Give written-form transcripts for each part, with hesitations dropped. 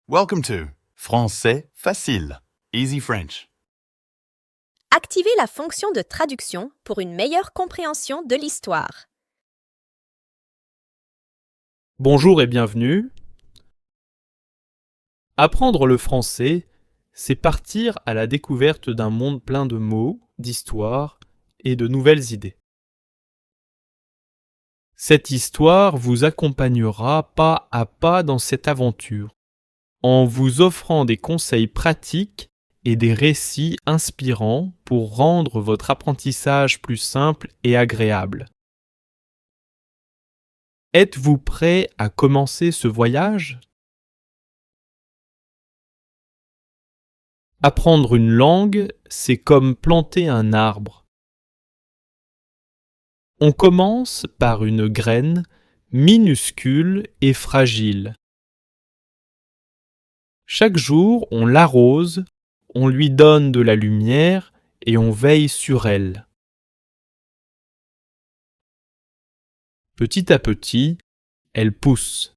Welcome to Français facile, Easy French. Activez la fonction de traduction pour une meilleure compréhension de l'histoire. Bonjour et bienvenue. Apprendre le français, c'est partir à la découverte d'un monde plein de mots, d'histoires et de nouvelles idées. Cette histoire vous accompagnera pas à pas dans cette aventure, en vous offrant des conseils pratiques et des récits inspirants pour rendre votre apprentissage plus simple et agréable. Êtes-vous prêt à commencer ce voyage ? Apprendre une langue, c'est comme planter un arbre. On commence par une graine minuscule et fragile. Chaque jour, on l'arrose, on lui donne de la lumière et on veille sur elle. Petit à petit, elle pousse.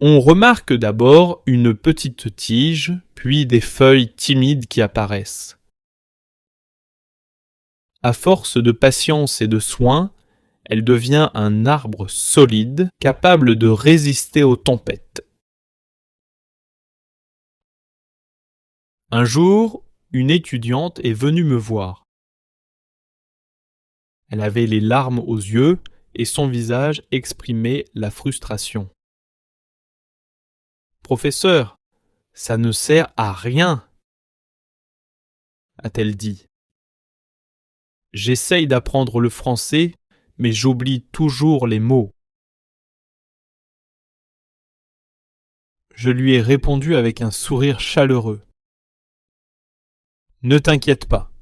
On remarque d'abord une petite tige, puis des feuilles timides qui apparaissent. À force de patience et de soin, elle devient un arbre solide, capable de résister aux tempêtes. Un jour, une étudiante est venue me voir. Elle avait les larmes aux yeux et son visage exprimait la frustration. « Professeur, ça ne sert à rien !» a-t-elle dit. « J'essaye d'apprendre le français, mais j'oublie toujours les mots. » Je lui ai répondu avec un sourire chaleureux. « Ne t'inquiète pas.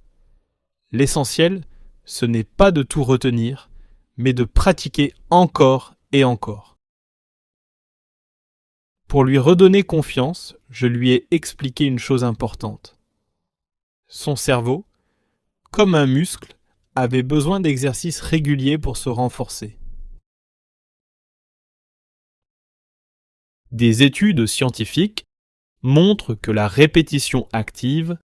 L'essentiel, ce n'est pas de tout retenir, mais de pratiquer encore et encore. » Pour lui redonner confiance, je lui ai expliqué une chose importante. Son cerveau, comme un muscle, avait besoin d'exercices réguliers pour se renforcer. Des études scientifiques montrent que la répétition active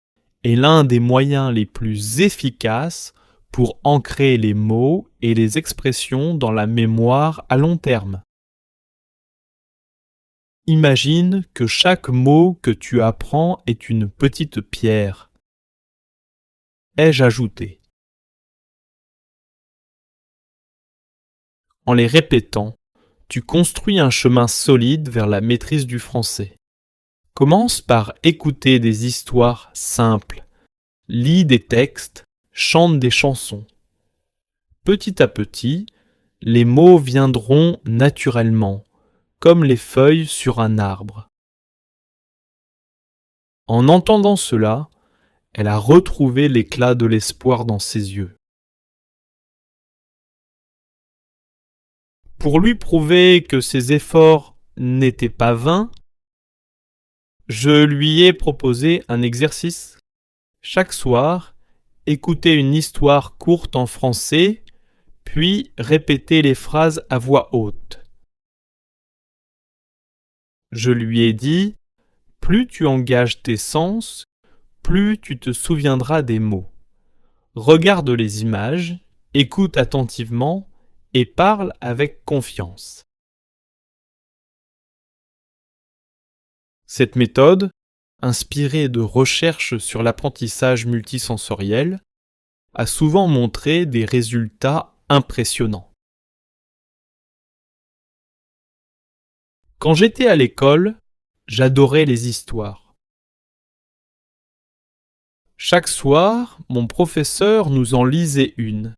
est l'un des moyens les plus efficaces pour ancrer les mots et les expressions dans la mémoire à long terme. Imagine que chaque mot que tu apprends est une petite pierre. Ai-je ajouté. En les répétant, tu construis un chemin solide vers la maîtrise du français. Commence par écouter des histoires simples, lis des textes, chante des chansons. Petit à petit, les mots viendront naturellement, comme les feuilles sur un arbre. En entendant cela, elle a retrouvé l'éclat de l'espoir dans ses yeux. Pour lui prouver que ses efforts n'étaient pas vains, je lui ai proposé un exercice. Chaque soir, écouter une histoire courte en français, puis répéter les phrases à voix haute. Je lui ai dit, plus tu engages tes sens, plus tu te souviendras des mots. Regarde les images, écoute attentivement et parle avec confiance. Cette méthode, inspirée de recherches sur l'apprentissage multisensoriel, a souvent montré des résultats impressionnants. Quand j'étais à l'école, j'adorais les histoires. Chaque soir, mon professeur nous en lisait une,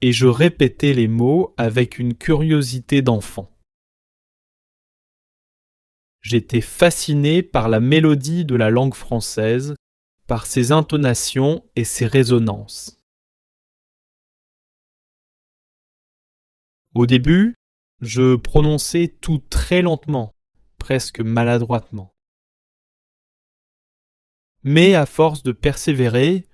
et je répétais les mots avec une curiosité d'enfant. J'étais fasciné par la mélodie de la langue française, par ses intonations et ses résonances. Au début, je prononçais tout très lentement, presque maladroitement. Mais à force de persévérer,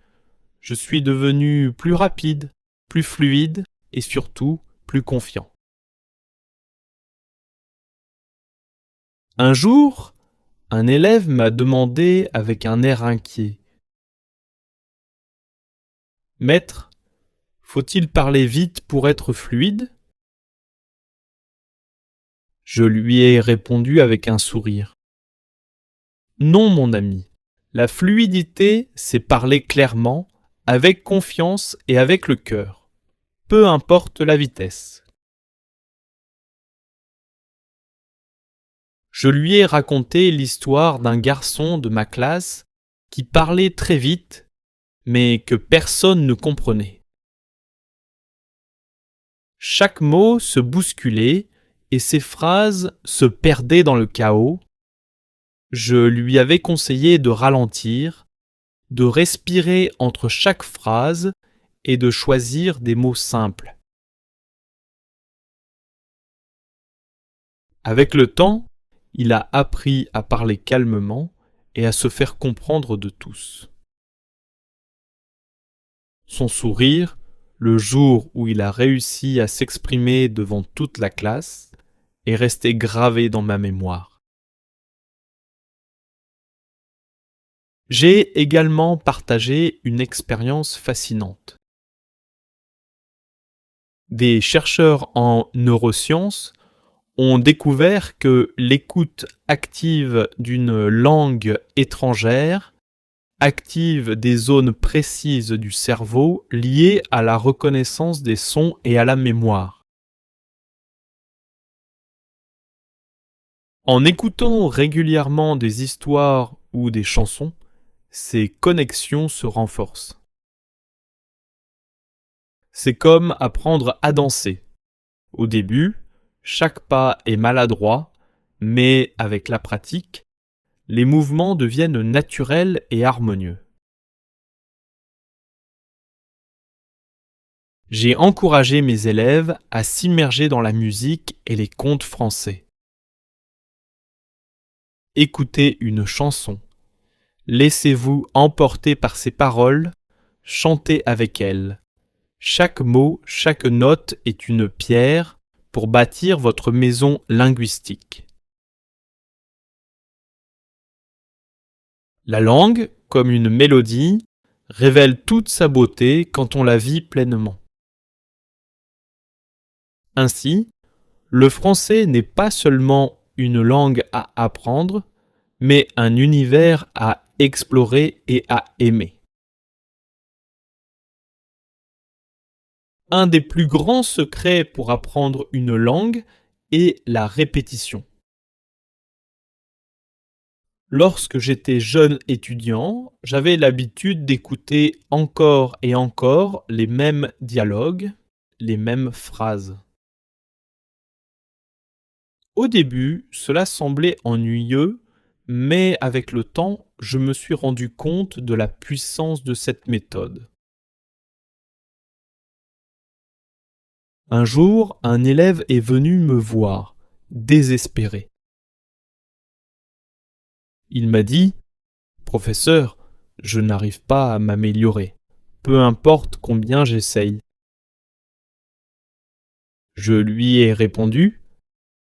je suis devenu plus rapide, plus fluide et surtout plus confiant. Un jour, un élève m'a demandé avec un air inquiet. Maître, faut-il parler vite pour être fluide? Je lui ai répondu avec un sourire. Non, mon ami. La fluidité, c'est parler clairement, avec confiance et avec le cœur. Peu importe la vitesse. Je lui ai raconté l'histoire d'un garçon de ma classe qui parlait très vite, mais que personne ne comprenait. Chaque mot se bousculait et ses phrases se perdaient dans le chaos. Je lui avais conseillé de ralentir, de respirer entre chaque phrase et de choisir des mots simples. Avec le temps, il a appris à parler calmement et à se faire comprendre de tous. Son sourire, le jour où il a réussi à s'exprimer devant toute la classe, est resté gravé dans ma mémoire. J'ai également partagé une expérience fascinante. Des chercheurs en neurosciences ont découvert que l'écoute active d'une langue étrangère active des zones précises du cerveau liées à la reconnaissance des sons et à la mémoire. En écoutant régulièrement des histoires ou des chansons, ces connexions se renforcent. C'est comme apprendre à danser. Au début, chaque pas est maladroit, mais avec la pratique, les mouvements deviennent naturels et harmonieux. J'ai encouragé mes élèves à s'immerger dans la musique et les contes français. Écoutez une chanson. Laissez-vous emporter par ses paroles, chantez avec elles. Chaque mot, chaque note est une pierre pour bâtir votre maison linguistique. La langue, comme une mélodie, révèle toute sa beauté quand on la vit pleinement. Ainsi, le français n'est pas seulement une langue à apprendre, mais un univers à explorer et à aimer. Un des plus grands secrets pour apprendre une langue est la répétition. Lorsque j'étais jeune étudiant, j'avais l'habitude d'écouter encore et encore les mêmes dialogues, les mêmes phrases. Au début, cela semblait ennuyeux, mais avec le temps, je me suis rendu compte de la puissance de cette méthode. Un jour, un élève est venu me voir, désespéré. Il m'a dit « Professeur, je n'arrive pas à m'améliorer, peu importe combien j'essaye. » Je lui ai répondu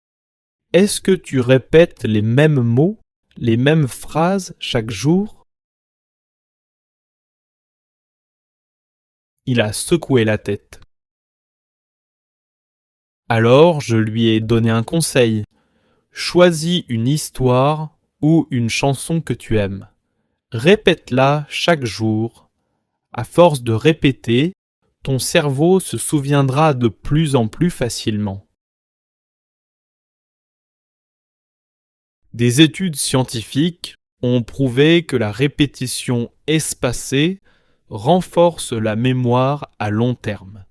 « Est-ce que tu répètes les mêmes mots, les mêmes phrases chaque jour ?» Il a secoué la tête. Alors je lui ai donné un conseil. Choisis une histoire ou une chanson que tu aimes. Répète-la chaque jour. À force de répéter, ton cerveau se souviendra de plus en plus facilement. Des études scientifiques ont prouvé que la répétition espacée renforce la mémoire à long terme.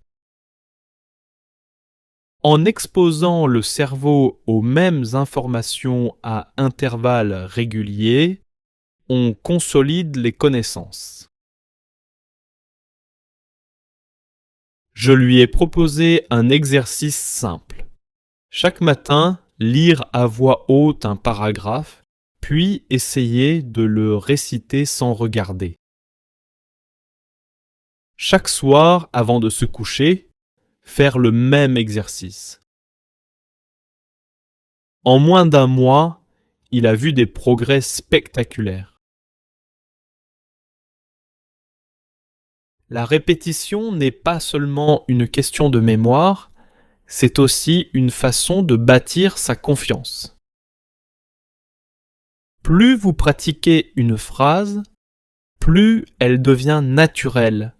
En exposant le cerveau aux mêmes informations à intervalles réguliers, on consolide les connaissances. Je lui ai proposé un exercice simple. Chaque matin, lire à voix haute un paragraphe, puis essayer de le réciter sans regarder. Chaque soir, avant de se coucher, faire le même exercice. En moins d'un mois, il a vu des progrès spectaculaires. La répétition n'est pas seulement une question de mémoire, c'est aussi une façon de bâtir sa confiance. Plus vous pratiquez une phrase, plus elle devient naturelle,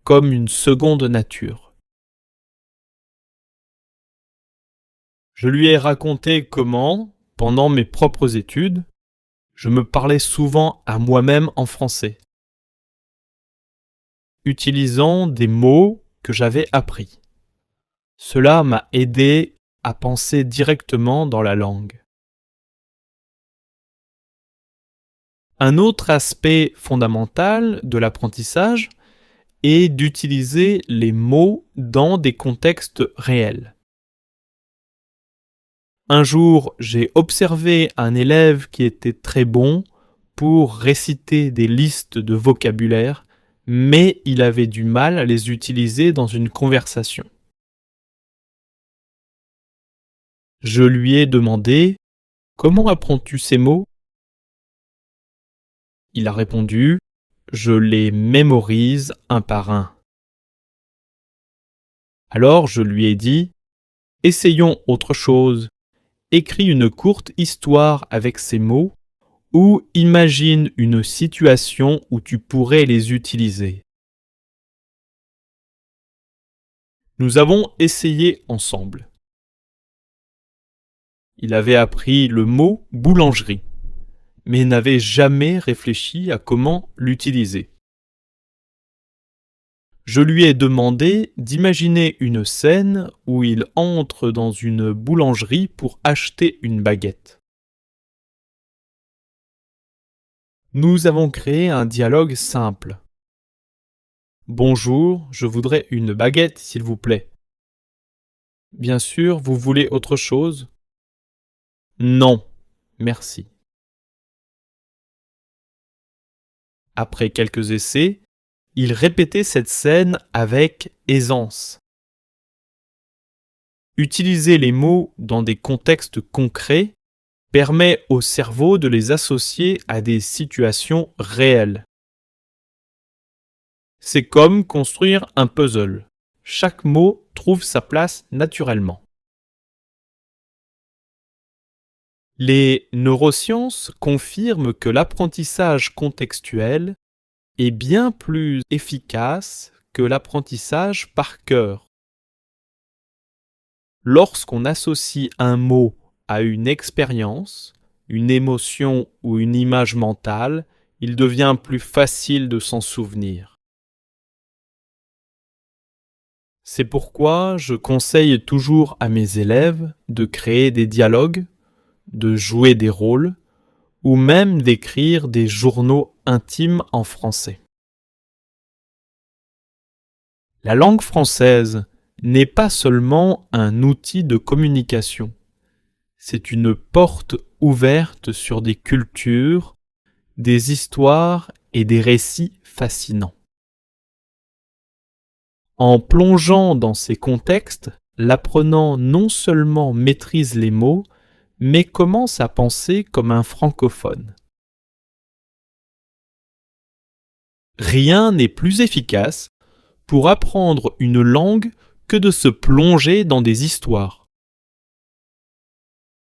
comme une seconde nature. Je lui ai raconté comment, pendant mes propres études, je me parlais souvent à moi-même en français, utilisant des mots que j'avais appris. Cela m'a aidé à penser directement dans la langue. Un autre aspect fondamental de l'apprentissage est d'utiliser les mots dans des contextes réels. Un jour, j'ai observé un élève qui était très bon pour réciter des listes de vocabulaire, mais il avait du mal à les utiliser dans une conversation. Je lui ai demandé « Comment apprends-tu ces mots ?» Il a répondu « Je les mémorise un par un. » Alors je lui ai dit « Essayons autre chose. Écris une courte histoire avec ces mots ou imagine une situation où tu pourrais les utiliser. » Nous avons essayé ensemble. Il avait appris le mot boulangerie, mais n'avait jamais réfléchi à comment l'utiliser. Je lui ai demandé d'imaginer une scène où il entre dans une boulangerie pour acheter une baguette. Nous avons créé un dialogue simple. Bonjour, je voudrais une baguette, s'il vous plaît. Bien sûr, vous voulez autre chose? Non, merci. Après quelques essais, il répétait cette scène avec aisance. Utiliser les mots dans des contextes concrets permet au cerveau de les associer à des situations réelles. C'est comme construire un puzzle. Chaque mot trouve sa place naturellement. Les neurosciences confirment que l'apprentissage contextuel est bien plus efficace que l'apprentissage par cœur. Lorsqu'on associe un mot à une expérience, une émotion ou une image mentale, il devient plus facile de s'en souvenir. C'est pourquoi je conseille toujours à mes élèves de créer des dialogues, de jouer des rôles, ou même d'écrire des journaux intimes en français. La langue française n'est pas seulement un outil de communication, c'est une porte ouverte sur des cultures, des histoires et des récits fascinants. En plongeant dans ces contextes, l'apprenant non seulement maîtrise les mots, mais commence à penser comme un francophone. Rien n'est plus efficace pour apprendre une langue que de se plonger dans des histoires.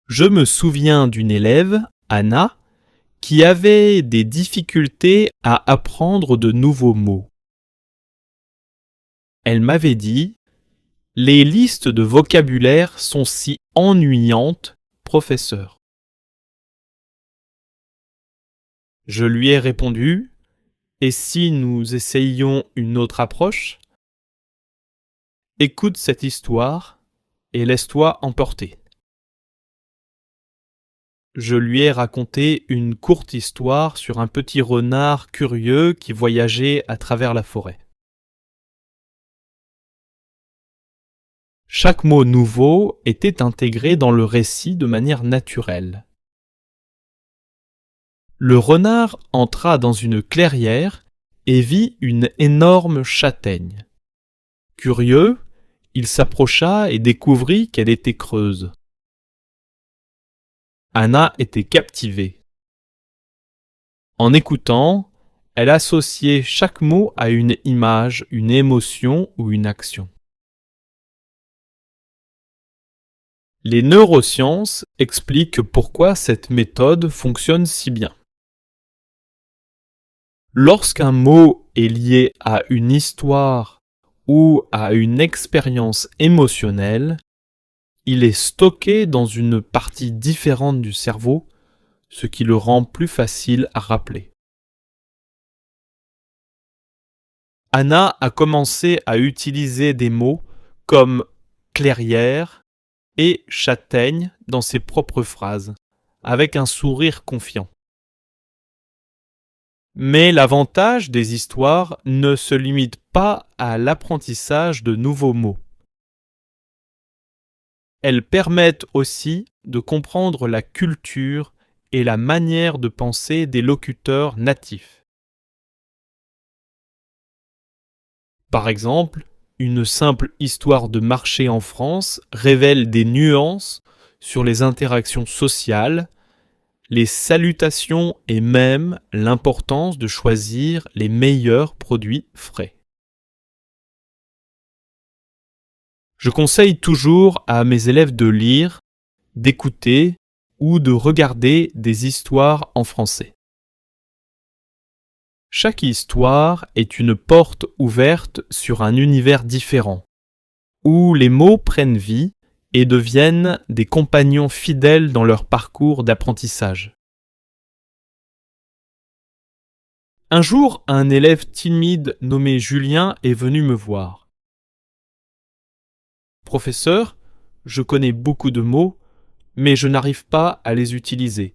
Je me souviens d'une élève, Anna, qui avait des difficultés à apprendre de nouveaux mots. Elle m'avait dit « Les listes de vocabulaire sont si ennuyantes, professeur. » Je lui ai répondu « Et si nous essayions une autre approche ? Écoute cette histoire et laisse-toi emporter. » Je lui ai raconté une courte histoire sur un petit renard curieux qui voyageait à travers la forêt. Chaque mot nouveau était intégré dans le récit de manière naturelle. Le renard entra dans une clairière et vit une énorme châtaigne. Curieux, il s'approcha et découvrit qu'elle était creuse. Anna était captivée. En écoutant, elle associait chaque mot à une image, une émotion ou une action. Les neurosciences expliquent pourquoi cette méthode fonctionne si bien. Lorsqu'un mot est lié à une histoire ou à une expérience émotionnelle, il est stocké dans une partie différente du cerveau, ce qui le rend plus facile à rappeler. Anna a commencé à utiliser des mots comme clairière et châtaigne dans ses propres phrases, avec un sourire confiant. Mais l'avantage des histoires ne se limite pas à l'apprentissage de nouveaux mots. Elles permettent aussi de comprendre la culture et la manière de penser des locuteurs natifs. Par exemple, une simple histoire de marché en France révèle des nuances sur les interactions sociales, les salutations et même l'importance de choisir les meilleurs produits frais. Je conseille toujours à mes élèves de lire, d'écouter ou de regarder des histoires en français. Chaque histoire est une porte ouverte sur un univers différent, où les mots prennent vie et deviennent des compagnons fidèles dans leur parcours d'apprentissage. Un jour, un élève timide nommé Julien est venu me voir. « Professeur, je connais beaucoup de mots, mais je n'arrive pas à les utiliser.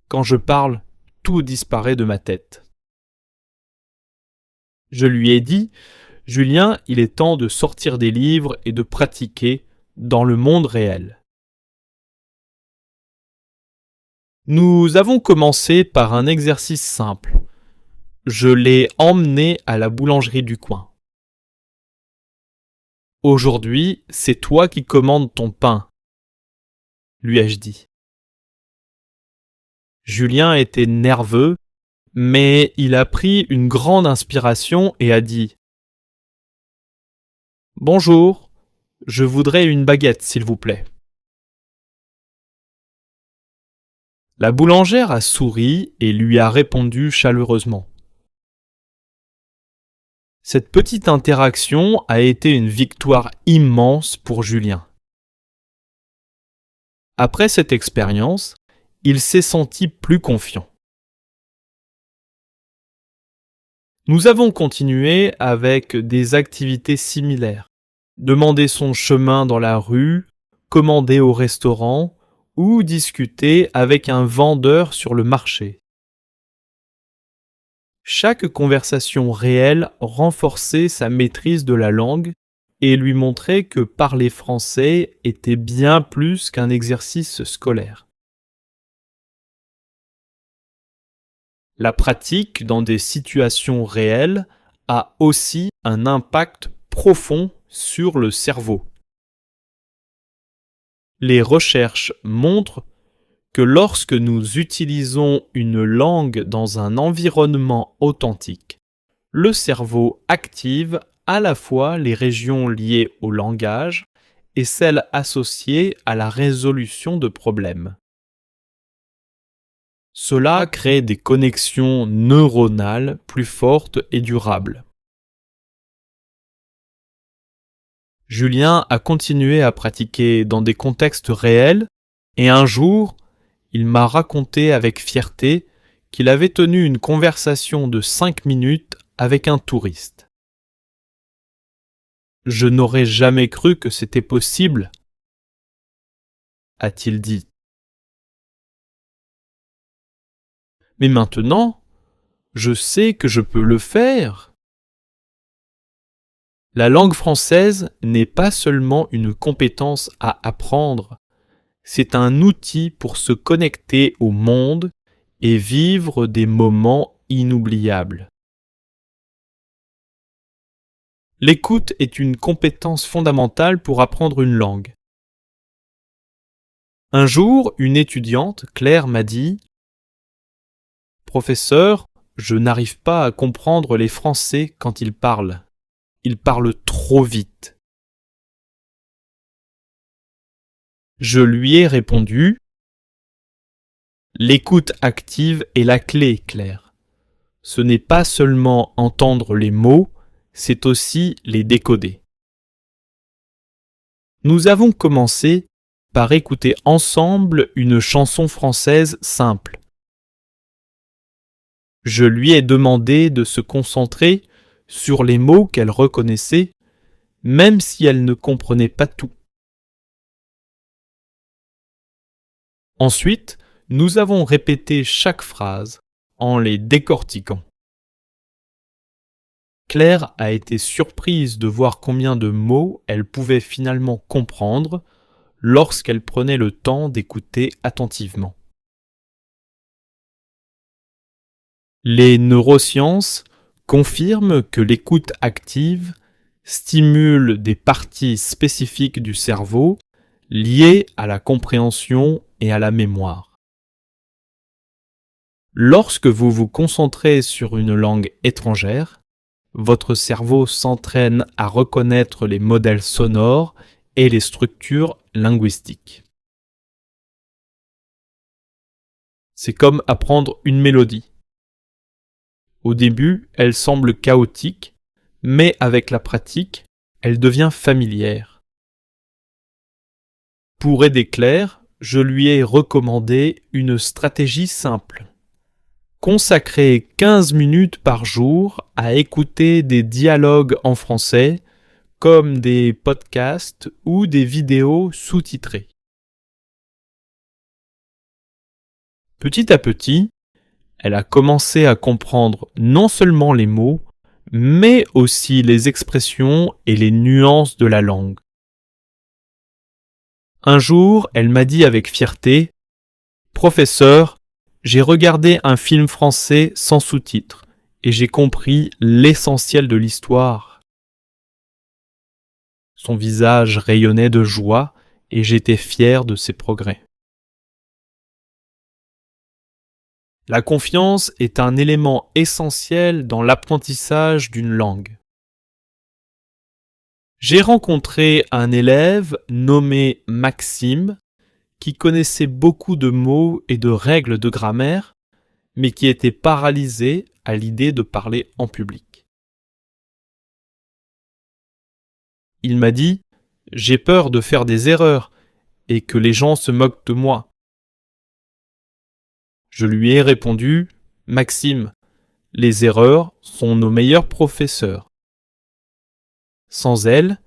Quand je parle, tout disparaît de ma tête. » Je lui ai dit « Julien, il est temps de sortir des livres et de pratiquer dans le monde réel. » Nous avons commencé par un exercice simple. Je l'ai emmené à la boulangerie du coin. « Aujourd'hui, c'est toi qui commandes ton pain, » lui ai-je dit. Julien était nerveux, mais il a pris une grande inspiration et a dit « Bonjour, je voudrais une baguette, s'il vous plaît. » La boulangère a souri et lui a répondu chaleureusement. Cette petite interaction a été une victoire immense pour Julien. Après cette expérience, il s'est senti plus confiant. Nous avons continué avec des activités similaires. Demander son chemin dans la rue, commander au restaurant ou discuter avec un vendeur sur le marché. Chaque conversation réelle renforçait sa maîtrise de la langue et lui montrait que parler français était bien plus qu'un exercice scolaire. La pratique dans des situations réelles a aussi un impact profond sur le cerveau. Les recherches montrent que lorsque nous utilisons une langue dans un environnement authentique, le cerveau active à la fois les régions liées au langage et celles associées à la résolution de problèmes. Cela crée des connexions neuronales plus fortes et durables. Julien a continué à pratiquer dans des contextes réels et un jour, il m'a raconté avec fierté qu'il avait tenu une conversation de 5 minutes avec un touriste. « Je n'aurais jamais cru que c'était possible, » a-t-il dit. Mais maintenant, je sais que je peux le faire. La langue française n'est pas seulement une compétence à apprendre, c'est un outil pour se connecter au monde et vivre des moments inoubliables. L'écoute est une compétence fondamentale pour apprendre une langue. Un jour, une étudiante, Claire, m'a dit « Professeur, je n'arrive pas à comprendre les Français quand ils parlent. Ils parlent trop vite. » Je lui ai répondu « L'écoute active est la clé, Claire. Ce n'est pas seulement entendre les mots, c'est aussi les décoder. » Nous avons commencé par écouter ensemble une chanson française simple. Je lui ai demandé de se concentrer sur les mots qu'elle reconnaissait, même si elle ne comprenait pas tout. Ensuite, nous avons répété chaque phrase en les décortiquant. Claire a été surprise de voir combien de mots elle pouvait finalement comprendre lorsqu'elle prenait le temps d'écouter attentivement. Les neurosciences confirment que l'écoute active stimule des parties spécifiques du cerveau liées à la compréhension et à la mémoire. Lorsque vous vous concentrez sur une langue étrangère, votre cerveau s'entraîne à reconnaître les modèles sonores et les structures linguistiques. C'est comme apprendre une mélodie. Au début, elle semble chaotique, mais avec la pratique, elle devient familière. Pour aider Claire, je lui ai recommandé une stratégie simple. Consacrer 15 minutes par jour à écouter des dialogues en français, comme des podcasts ou des vidéos sous-titrées. Petit à petit, elle a commencé à comprendre non seulement les mots, mais aussi les expressions et les nuances de la langue. Un jour, elle m'a dit avec fierté « Professeur, j'ai regardé un film français sans sous-titres et j'ai compris l'essentiel de l'histoire. » Son visage rayonnait de joie et j'étais fier de ses progrès. La confiance est un élément essentiel dans l'apprentissage d'une langue. J'ai rencontré un élève nommé Maxime qui connaissait beaucoup de mots et de règles de grammaire, mais qui était paralysé à l'idée de parler en public. Il m'a dit « J'ai peur de faire des erreurs et que les gens se moquent de moi. » Je lui ai répondu « Maxime, les erreurs sont nos meilleurs professeurs. Sans elles,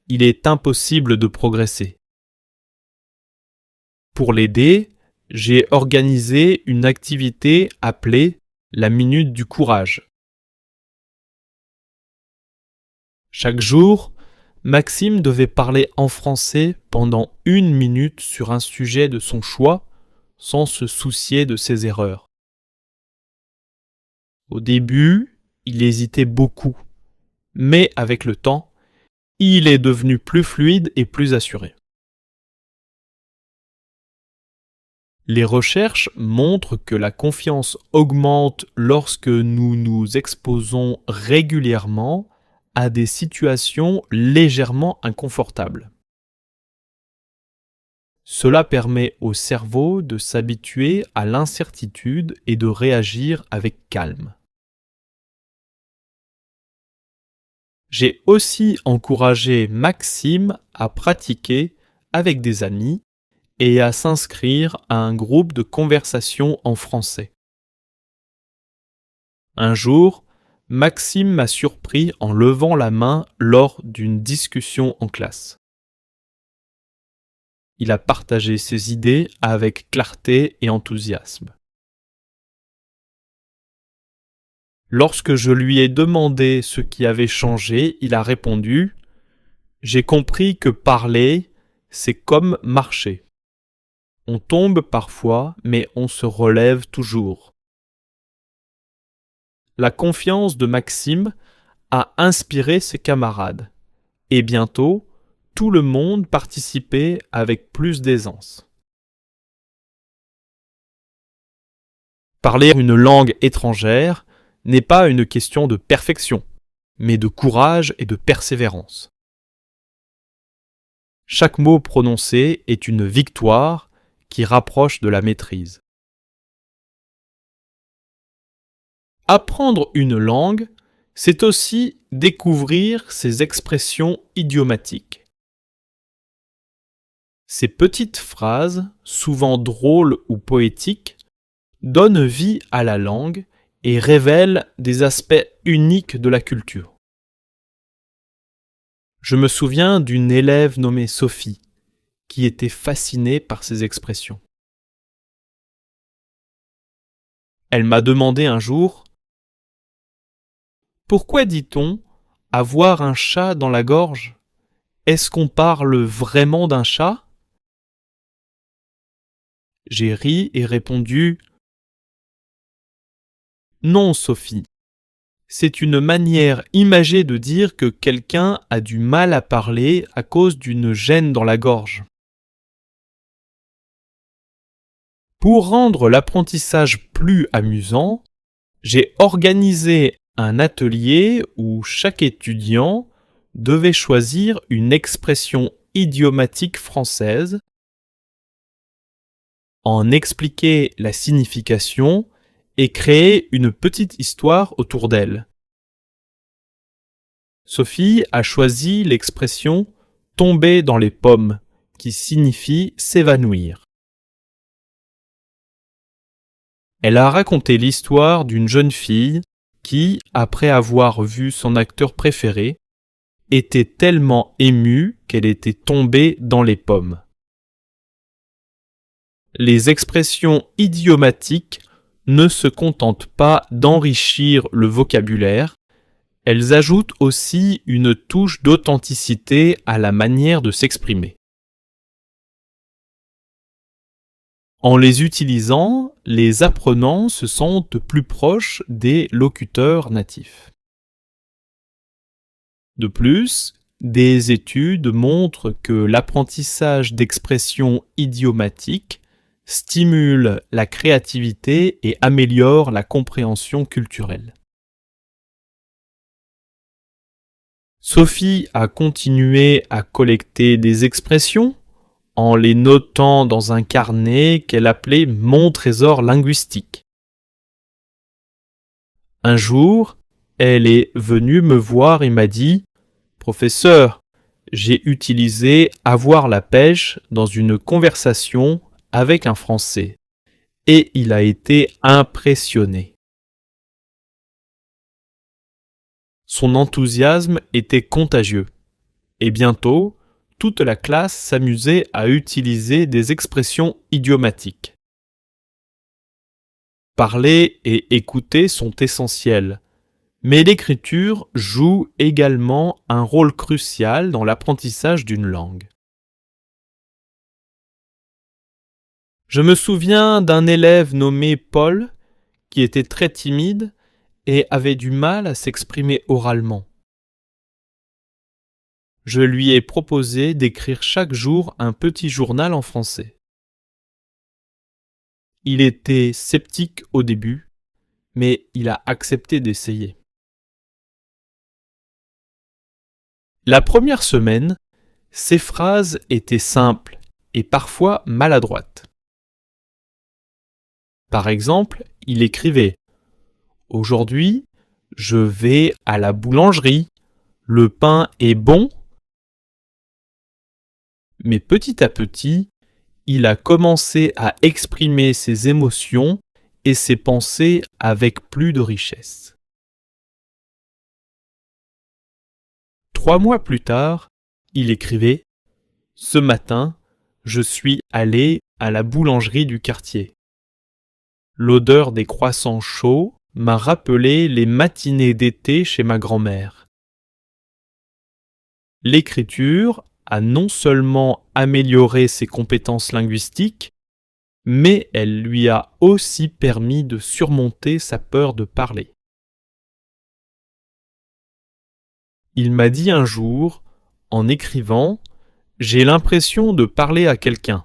il est impossible de progresser. » Pour l'aider, j'ai organisé une activité appelée la Minute du Courage. Chaque jour, Maxime devait parler en français pendant 1 minute sur un sujet de son choix, sans se soucier de ses erreurs. Au début, il hésitait beaucoup, mais avec le temps, il est devenu plus fluide et plus assuré. Les recherches montrent que la confiance augmente lorsque nous nous exposons régulièrement à des situations légèrement inconfortables. Cela permet au cerveau de s'habituer à l'incertitude et de réagir avec calme. J'ai aussi encouragé Maxime à pratiquer avec des amis et à s'inscrire à un groupe de conversation en français. Un jour, Maxime m'a surpris en levant la main lors d'une discussion en classe. Il a partagé ses idées avec clarté et enthousiasme. Lorsque je lui ai demandé ce qui avait changé, il a répondu « J'ai compris que parler, c'est comme marcher. On tombe parfois, mais on se relève toujours. » La confiance de Maxime a inspiré ses camarades, et bientôt, tout le monde participait avec plus d'aisance. Parler une langue étrangère n'est pas une question de perfection, mais de courage et de persévérance. Chaque mot prononcé est une victoire qui rapproche de la maîtrise. Apprendre une langue, c'est aussi découvrir ses expressions idiomatiques. Ces petites phrases, souvent drôles ou poétiques, donnent vie à la langue et révèlent des aspects uniques de la culture. Je me souviens d'une élève nommée Sophie, qui était fascinée par ces expressions. Elle m'a demandé un jour « Pourquoi dit-on avoir un chat dans la gorge ? Est-ce qu'on parle vraiment d'un chat ?» J'ai ri et répondu « Non, Sophie, c'est une manière imagée de dire que quelqu'un a du mal à parler à cause d'une gêne dans la gorge. » Pour rendre l'apprentissage plus amusant, j'ai organisé un atelier où chaque étudiant devait choisir une expression idiomatique française, en expliquer la signification et créer une petite histoire autour d'elle. Sophie a choisi l'expression « tomber dans les pommes » qui signifie s'évanouir. Elle a raconté l'histoire d'une jeune fille qui, après avoir vu son acteur préféré, était tellement émue qu'elle était tombée dans les pommes. Les expressions idiomatiques ne se contentent pas d'enrichir le vocabulaire, elles ajoutent aussi une touche d'authenticité à la manière de s'exprimer. En les utilisant, les apprenants se sentent plus proches des locuteurs natifs. De plus, des études montrent que l'apprentissage d'expressions idiomatiques stimule la créativité et améliore la compréhension culturelle. Sophie a continué à collecter des expressions en les notant dans un carnet qu'elle appelait « Mon trésor linguistique ». Un jour, elle est venue me voir et m'a dit « Professeur, j'ai utilisé « avoir la pêche » dans une conversation avec un Français, et il a été impressionné. Son enthousiasme était contagieux, et bientôt, toute la classe s'amusait à utiliser des expressions idiomatiques. Parler et écouter sont essentiels, mais l'écriture joue également un rôle crucial dans l'apprentissage d'une langue. Je me souviens d'un élève nommé Paul qui était très timide et avait du mal à s'exprimer oralement. Je lui ai proposé d'écrire chaque jour un petit journal en français. Il était sceptique au début, mais il a accepté d'essayer. La première semaine, ses phrases étaient simples et parfois maladroites. Par exemple, il écrivait « Aujourd'hui, je vais à la boulangerie, le pain est bon ?» Mais petit à petit, il a commencé à exprimer ses émotions et ses pensées avec plus de richesse. 3 mois plus tard, il écrivait « Ce matin, je suis allé à la boulangerie du quartier. L'odeur des croissants chauds m'a rappelé les matinées d'été chez ma grand-mère. » L'écriture a non seulement amélioré ses compétences linguistiques, mais elle lui a aussi permis de surmonter sa peur de parler. Il m'a dit un jour, en écrivant, « J'ai l'impression de parler à quelqu'un.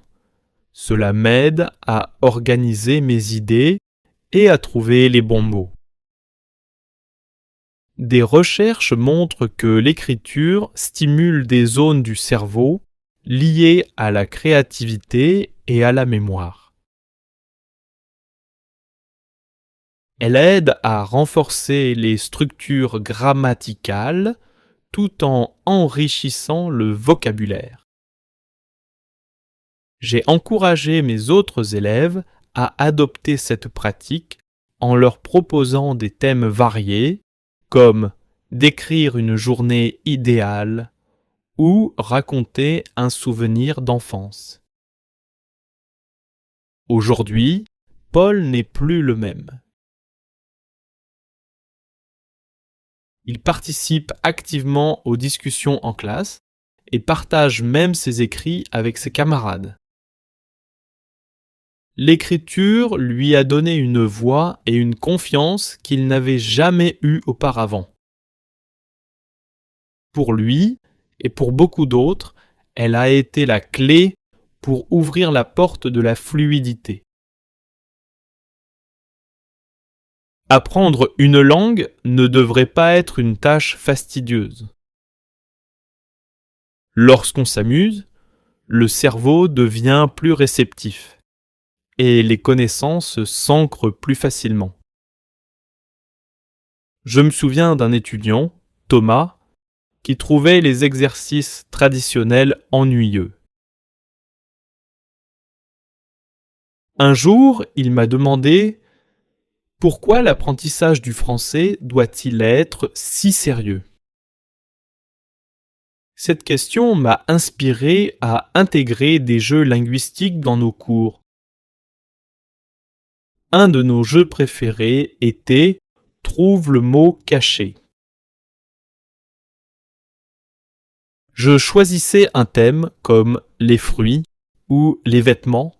Cela m'aide à organiser mes idées et à trouver les bons mots. Des recherches montrent que l'écriture stimule des zones du cerveau liées à la créativité et à la mémoire. Elle aide à renforcer les structures grammaticales tout en enrichissant le vocabulaire. J'ai encouragé mes autres élèves à adopter cette pratique en leur proposant des thèmes variés comme décrire une journée idéale ou raconter un souvenir d'enfance. Aujourd'hui, Paul n'est plus le même. Il participe activement aux discussions en classe et partage même ses écrits avec ses camarades. L'écriture lui a donné une voix et une confiance qu'il n'avait jamais eue auparavant. Pour lui, et pour beaucoup d'autres, elle a été la clé pour ouvrir la porte de la fluidité. Apprendre une langue ne devrait pas être une tâche fastidieuse. Lorsqu'on s'amuse, le cerveau devient plus réceptif et les connaissances s'ancrent plus facilement. Je me souviens d'un étudiant, Thomas, qui trouvait les exercices traditionnels ennuyeux. Un jour, il m'a demandé pourquoi l'apprentissage du français doit-il être si sérieux ? Cette question m'a inspiré à intégrer des jeux linguistiques dans nos cours. Un de nos jeux préférés était « Trouve le mot caché ». Je choisissais un thème comme les fruits ou les vêtements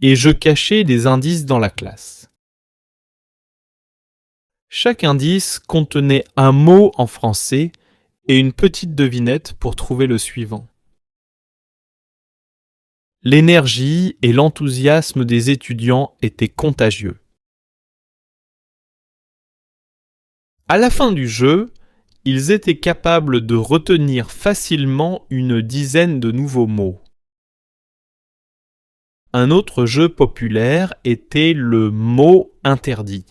et je cachais des indices dans la classe. Chaque indice contenait un mot en français et une petite devinette pour trouver le suivant. L'énergie et l'enthousiasme des étudiants étaient contagieux. À la fin du jeu, ils étaient capables de retenir facilement une dizaine de nouveaux mots. Un autre jeu populaire était le mot interdit.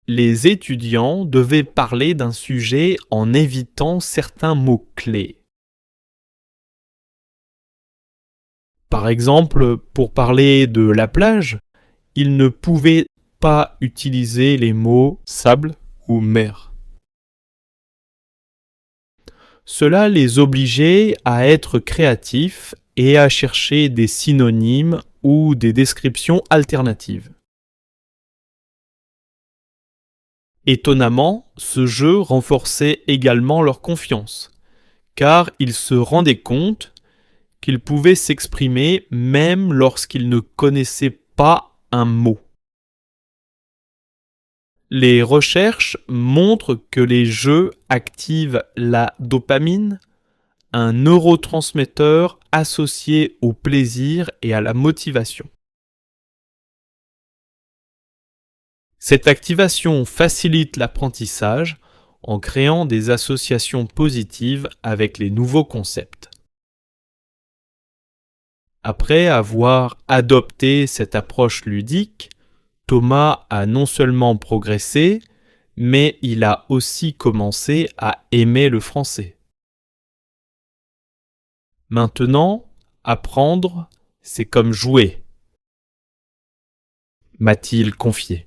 Les étudiants devaient parler d'un sujet en évitant certains mots-clés. Par exemple, pour parler de la plage, ils ne pouvaient pas utiliser les mots sable ou mer. Cela les obligeait à être créatifs et à chercher des synonymes ou des descriptions alternatives. Étonnamment, ce jeu renforçait également leur confiance, car ils se rendaient compte qu'ils pouvaient s'exprimer même lorsqu'ils ne connaissaient pas un mot. Les recherches montrent que les jeux activent la dopamine, un neurotransmetteur associé au plaisir et à la motivation. Cette activation facilite l'apprentissage en créant des associations positives avec les nouveaux concepts. Après avoir adopté cette approche ludique, Thomas a non seulement progressé, mais il a aussi commencé à aimer le français. Maintenant, apprendre, c'est comme jouer, m'a-t-il confié.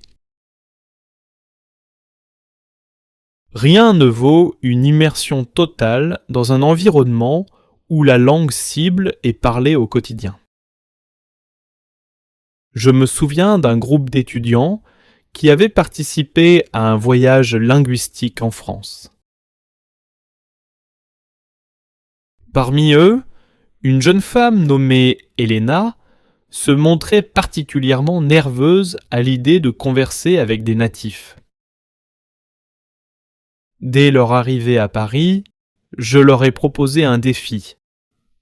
Rien ne vaut une immersion totale dans un environnement où la langue cible est parlée au quotidien. Je me souviens d'un groupe d'étudiants qui avait participé à un voyage linguistique en France. Parmi eux, une jeune femme nommée Elena se montrait particulièrement nerveuse à l'idée de converser avec des natifs. Dès leur arrivée à Paris, je leur ai proposé un défi: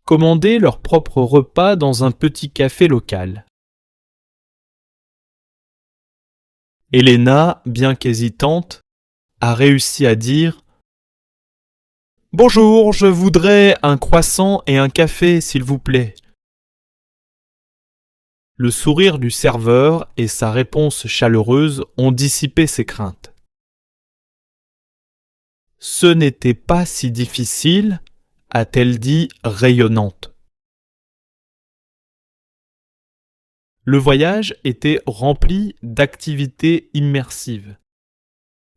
commander leur propre repas dans un petit café local. Elena, bien qu'hésitante, a réussi à dire « Bonjour, je voudrais un croissant et un café, s'il vous plaît. » Le sourire du serveur et sa réponse chaleureuse ont dissipé ses craintes. « Ce n'était pas si difficile, » a-t-elle dit rayonnante. Le voyage était rempli d'activités immersives.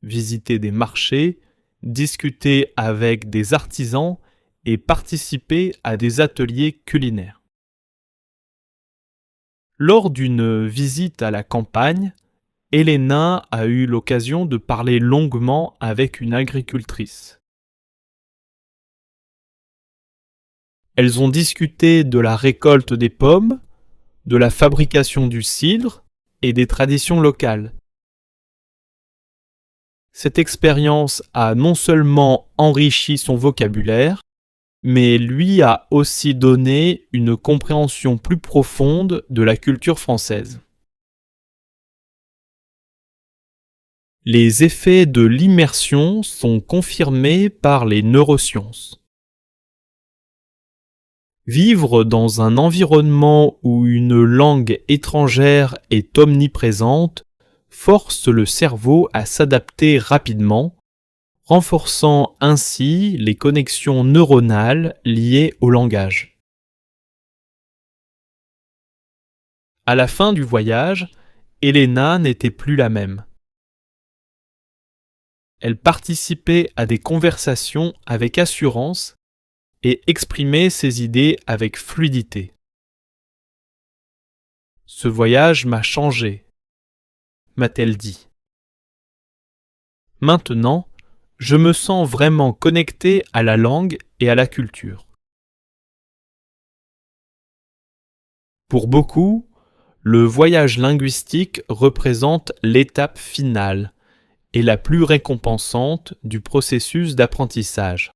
Visiter des marchés, discuter avec des artisans et participer à des ateliers culinaires. Lors d'une visite à la campagne, Elena a eu l'occasion de parler longuement avec une agricultrice. Elles ont discuté de la récolte des pommes, de la fabrication du cidre et des traditions locales. Cette expérience a non seulement enrichi son vocabulaire, mais lui a aussi donné une compréhension plus profonde de la culture française. Les effets de l'immersion sont confirmés par les neurosciences. Vivre dans un environnement où une langue étrangère est omniprésente force le cerveau à s'adapter rapidement, renforçant ainsi les connexions neuronales liées au langage. À la fin du voyage, Elena n'était plus la même. Elle participait à des conversations avec assurance et exprimait ses idées avec fluidité. « Ce voyage m'a changé », m'a-t-elle dit. Maintenant, je me sens vraiment connecté à la langue et à la culture. Pour beaucoup, le voyage linguistique représente l'étape finale et la plus récompensante du processus d'apprentissage.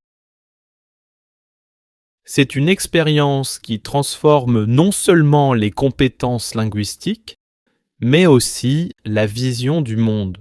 C'est une expérience qui transforme non seulement les compétences linguistiques, mais aussi la vision du monde.